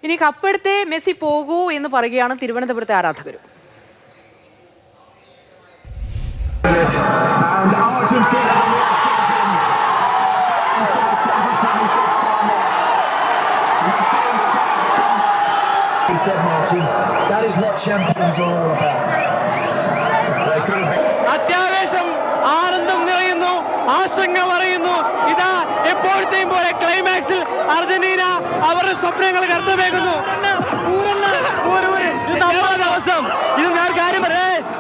ഇനി കപ്പെടുത്തേ മെസ്സി പോകൂ എന്ന് പറയുകയാണ് തിരുവനന്തപുരത്തെ ആരാധകരും. അത്യാവേശം ആനന്ദം നിറയുന്നു, ആശങ്ക പറയുന്നു. ഇതാ എപ്പോഴത്തെയും പോലെ ക്ലൈമാക്സിൽ അർജന്റീന അവരുടെ സ്വപ്നങ്ങൾ കർത്തവേകുന്നു. ഇത് ഞാൻ കാര്യം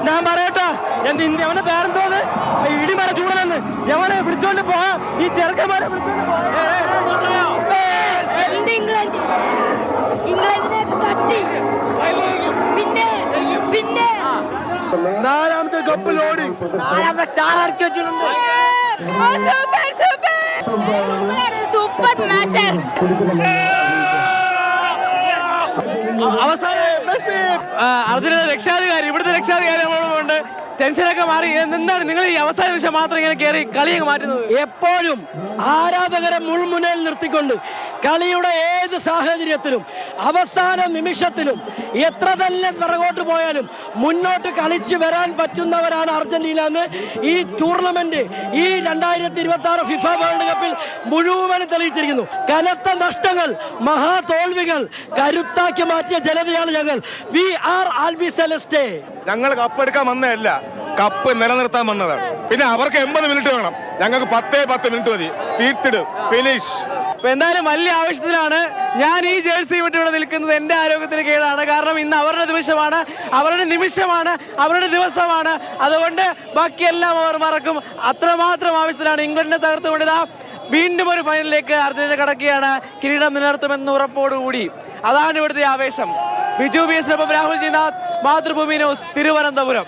ഞാൻ പറയട്ടെ, അവന്റെ പേരെന്തോന്ന് ഇടിമര ചൂടനെന്ന് എവനെ വിളിച്ചോണ്ട് പോവാ, ഈ ചെറുക്കന്മാരെ വിളിച്ചോണ്ട് പോവാ. നാലാമത്തെ കപ്പ് ലോഡി ചാറടിച്ചു വെച്ചിട്ടുണ്ട്. അവസാനം അർജുന രക്ഷാധികാരി, ഇവിടുത്തെ രക്ഷാധികാരി നമ്മളോട് ടെൻഷനൊക്കെ മാറി. എന്താണ് നിങ്ങൾ ഈ അവസാന നിമിഷം മാത്രം ഇങ്ങനെ കയറി കളിയൊക്കെ മാറ്റുന്നത്? എപ്പോഴും ആരാധകരെ മുൾമുനയിൽ നിർത്തിക്കൊണ്ട് കളിയുടെ ഏത് സാഹചര്യത്തിലും അവസാന നിമിഷത്തിലും എത്ര തന്നെ പിറകോട്ട് പോയാലും മുന്നോട്ട് കളിച്ചു വരാൻ പറ്റുന്നവരാണ് അർജന്റീന എന്ന് ഈ ടൂർണമെന്റ്, ഈ 2026 ഫിഫ വേൾഡ് കപ്പിൽ മുഴുവനും തെളിയിച്ചിരിക്കുന്നു. കനത്ത നഷ്ടങ്ങൾ, മഹാ തോൽവികൾ കരുത്താക്കി മാറ്റിയ ജനതയാണ് ഞങ്ങൾ. We are Albiceleste. ഞങ്ങൾ കപ്പെടുക്കാൻ വന്നതല്ല, കപ്പ് നിലനിർത്താൻ വന്നതാണ്. പിന്നെ അവർക്ക് 80 മിനിറ്റ് വേണം, ഞങ്ങൾക്ക് 10 മിനിറ്റ് മതി. തീർത്തിട് ഫിനിഷ്. എന്തായാലും വലിയ ആവശ്യത്തിലാണ് ഞാൻ ഈ ജേഴ്സി വിട്ട് ഇവിടെ നിൽക്കുന്നത്. എൻ്റെ ആരോഗ്യത്തിന് കേടാണ്. കാരണം ഇന്ന് അവരുടെ നിമിഷമാണ്, അവരുടെ ദിവസമാണ്. അതുകൊണ്ട് ബാക്കിയെല്ലാം അവർ മറക്കും. അത്രമാത്രം ആവശ്യത്തിലാണ്. ഇംഗ്ലണ്ടിനെ തകർത്തുകൊണ്ട് ഇതാ വീണ്ടും ഒരു ഫൈനലിലേക്ക് അർജന്റീന കടക്കുകയാണ്. കിരീടം നിലനിർത്തുമെന്ന് ഉറപ്പോടുകൂടി. അതാണ് ഇവിടുത്തെ ആവേശം. Biju V S, Rahul Jinath, Mathrubhumi news, Thiruvananthapuram.